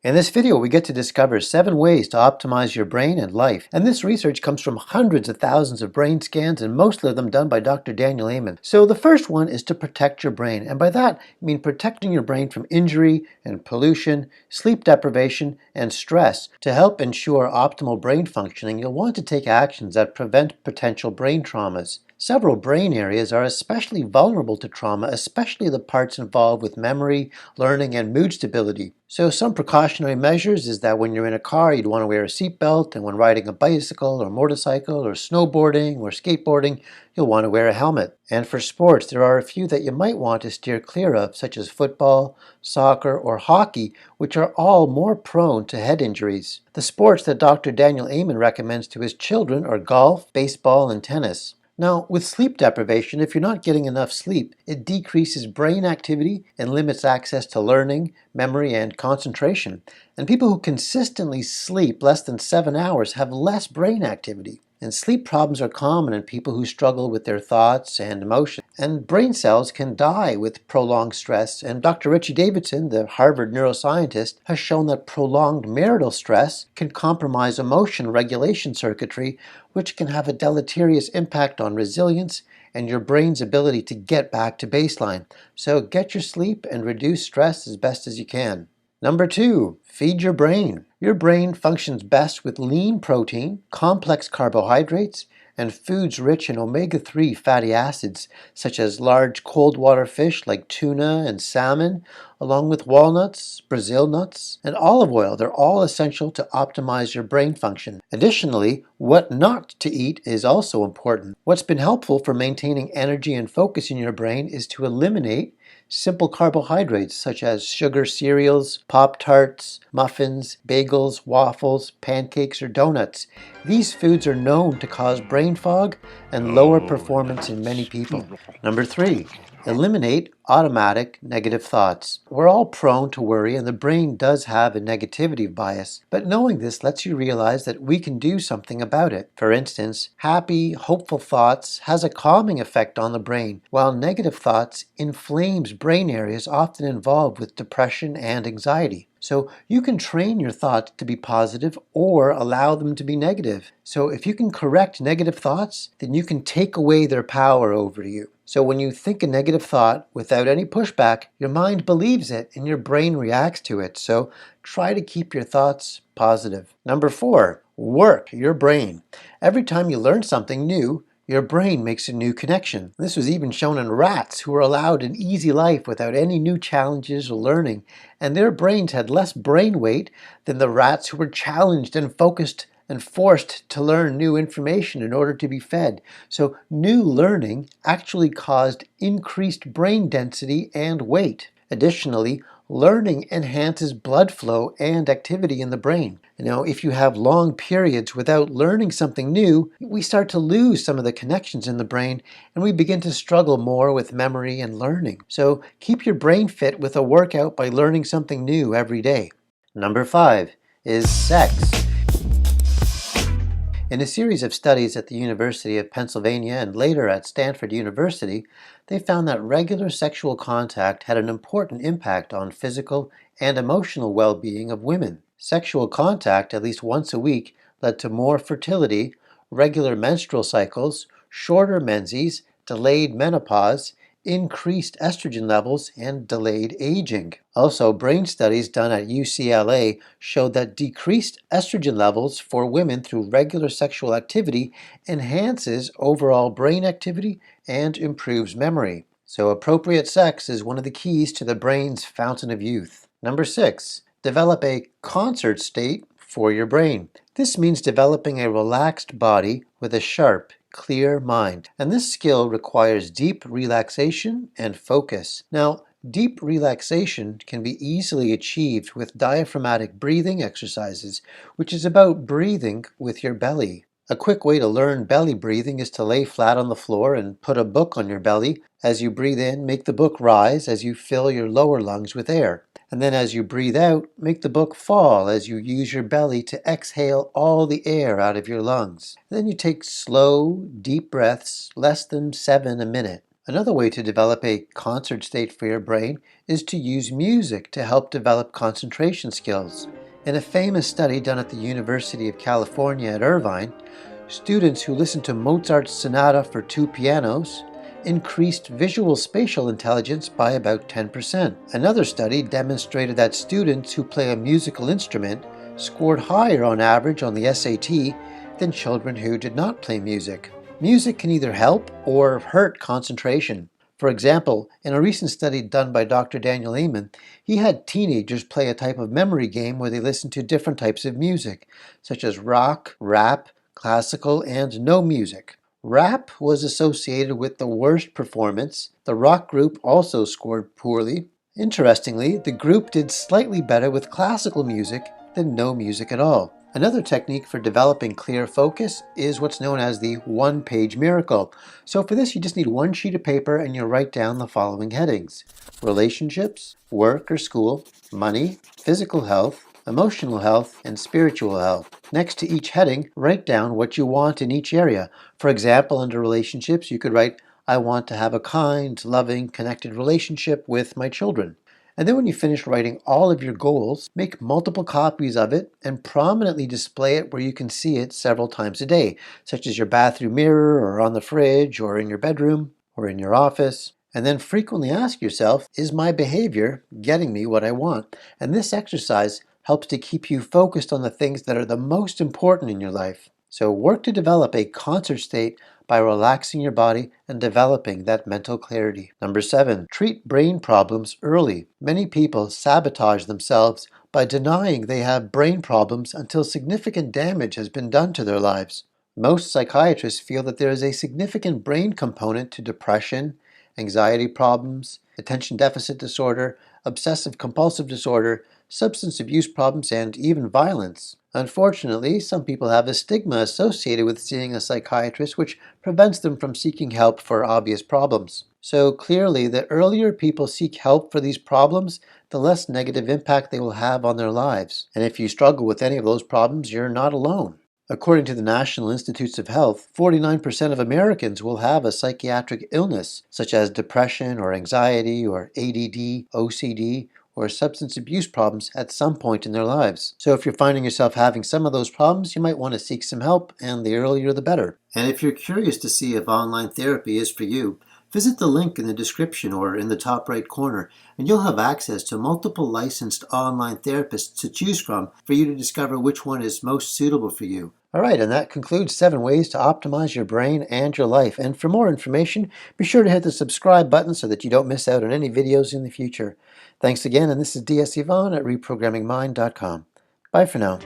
In this video, we get to discover 7 ways to optimize your brain and life. And this research comes from hundreds of thousands of brain scans, and most of them done by Dr. Daniel Amen. So the first one is to protect your brain. And by that, I mean protecting your brain from injury and pollution, sleep deprivation, and stress. To help ensure optimal brain functioning, you'll want to take actions that prevent potential brain traumas. Several brain areas are especially vulnerable to trauma, especially the parts involved with memory, learning, and mood stability. So some precautionary measures is that when you're in a car, you'd want to wear a seatbelt, and when riding a bicycle or motorcycle or snowboarding or skateboarding, you'll want to wear a helmet. And for sports, there are a few that you might want to steer clear of, such as football, soccer, or hockey, which are all more prone to head injuries. The sports that Dr. Daniel Amen recommends to his children are golf, baseball, and tennis. Now, with sleep deprivation, if you're not getting enough sleep, it decreases brain activity and limits access to learning, memory, and concentration. And people who consistently sleep less than 7 hours have less brain activity. And sleep problems are common in people who struggle with their thoughts and emotions. And brain cells can die with prolonged stress. And Dr. Richie Davidson, the Harvard neuroscientist, has shown that prolonged marital stress can compromise emotion regulation circuitry, which can have a deleterious impact on resilience and your brain's ability to get back to baseline. So get your sleep and reduce stress as best as you can. Number 2, feed your brain. Your brain functions best with lean protein, complex carbohydrates, and foods rich in omega-3 fatty acids, such as large cold water fish like tuna and salmon, along with walnuts, Brazil nuts, and olive oil. They're all essential to optimize your brain function. Additionally, what not to eat is also important. What's been helpful for maintaining energy and focus in your brain is to eliminate simple carbohydrates such as sugar cereals, Pop-Tarts, muffins, bagels, waffles, pancakes, or donuts. These foods are known to cause brain fog and lower performance in many people. Number 3, eliminate automatic negative thoughts. We're all prone to worry, and the brain does have a negativity bias, but knowing this lets you realize that we can do something about it. For instance, happy, hopeful thoughts has a calming effect on the brain, while negative thoughts inflames brain areas often involved with depression and anxiety. So you can train your thoughts to be positive or allow them to be negative. So if you can correct negative thoughts, then you can take away their power over you. So when you think a negative thought without any pushback, your mind believes it and your brain reacts to it. So try to keep your thoughts positive. Number 4, work your brain. Every time you learn something new, your brain makes a new connection. This was even shown in rats who were allowed an easy life without any new challenges or learning, and their brains had less brain weight than the rats who were challenged and focused and forced to learn new information in order to be fed. So new learning actually caused increased brain density and weight. Additionally, learning enhances blood flow and activity in the brain. Now, if you have long periods without learning something new, we start to lose some of the connections in the brain, and we begin to struggle more with memory and learning. So keep your brain fit with a workout by learning something new every day. Number 5 is sex. In a series of studies at the University of Pennsylvania and later at Stanford University, they found that regular sexual contact had an important impact on physical and emotional well-being of women. Sexual contact at least once a week led to more fertility, regular menstrual cycles, shorter menses, delayed menopause, increased estrogen levels, and delayed aging. Also, brain studies done at UCLA showed that decreased estrogen levels for women through regular sexual activity enhances overall brain activity and improves memory. So appropriate sex is one of the keys to the brain's fountain of youth. Number 6, develop a concert state for your brain. This means developing a relaxed body with a sharp, clear mind. And this skill requires deep relaxation and focus. Now, deep relaxation can be easily achieved with diaphragmatic breathing exercises, which is about breathing with your belly. A quick way to learn belly breathing is to lay flat on the floor and put a book on your belly. As you breathe in, make the book rise as you fill your lower lungs with air. And then as you breathe out, make the book fall as you use your belly to exhale all the air out of your lungs. And then you take slow, deep breaths, less than 7 a minute. Another way to develop a concert state for your brain is to use music to help develop concentration skills. In a famous study done at the University of California at Irvine, students who listened to Mozart's Sonata for Two Pianos increased visual spatial intelligence by about 10%. Another study demonstrated that students who play a musical instrument scored higher on average on the SAT than children who did not play music. Music can either help or hurt concentration. For example, in a recent study done by Dr. Daniel Amen, he had teenagers play a type of memory game where they listened to different types of music, such as rock, rap, classical, and no music. Rap was associated with the worst performance. The rock group also scored poorly. Interestingly, the group did slightly better with classical music than no music at all. Another technique for developing clear focus is what's known as the one-page miracle. So for this, you just need one sheet of paper and you'll write down the following headings: relationships, work or school, money, physical health, emotional health, and spiritual health. Next to each heading, write down what you want in each area. For example, under relationships, you could write, I want to have a kind, loving, connected relationship with my children. And then when you finish writing all of your goals, make multiple copies of it and prominently display it where you can see it several times a day, such as your bathroom mirror or on the fridge or in your bedroom or in your office. And then frequently ask yourself, is my behavior getting me what I want? And this exercise helps to keep you focused on the things that are the most important in your life. So work to develop a concert state by relaxing your body and developing that mental clarity. Number 7, treat brain problems early. Many people sabotage themselves by denying they have brain problems until significant damage has been done to their lives. Most psychiatrists feel that there is a significant brain component to depression, anxiety problems, attention deficit disorder, obsessive compulsive disorder, substance abuse problems, and even violence. Unfortunately, some people have a stigma associated with seeing a psychiatrist which prevents them from seeking help for obvious problems. So clearly, the earlier people seek help for these problems, the less negative impact they will have on their lives. And if you struggle with any of those problems, you're not alone. According to the National Institutes of Health, 49% of Americans will have a psychiatric illness, such as depression or anxiety or ADD, OCD, or substance abuse problems at some point in their lives. So if you're finding yourself having some of those problems, you might want to seek some help, and the earlier the better. And if you're curious to see if online therapy is for you, visit the link in the description or in the top right corner, and you'll have access to multiple licensed online therapists to choose from for you to discover which one is most suitable for you. All right, and that concludes 7 ways to optimize your brain and your life. And for more information, be sure to hit the subscribe button so that you don't miss out on any videos in the future. Thanks again, and this is DS Yvonne at reprogrammingmind.com. Bye for now.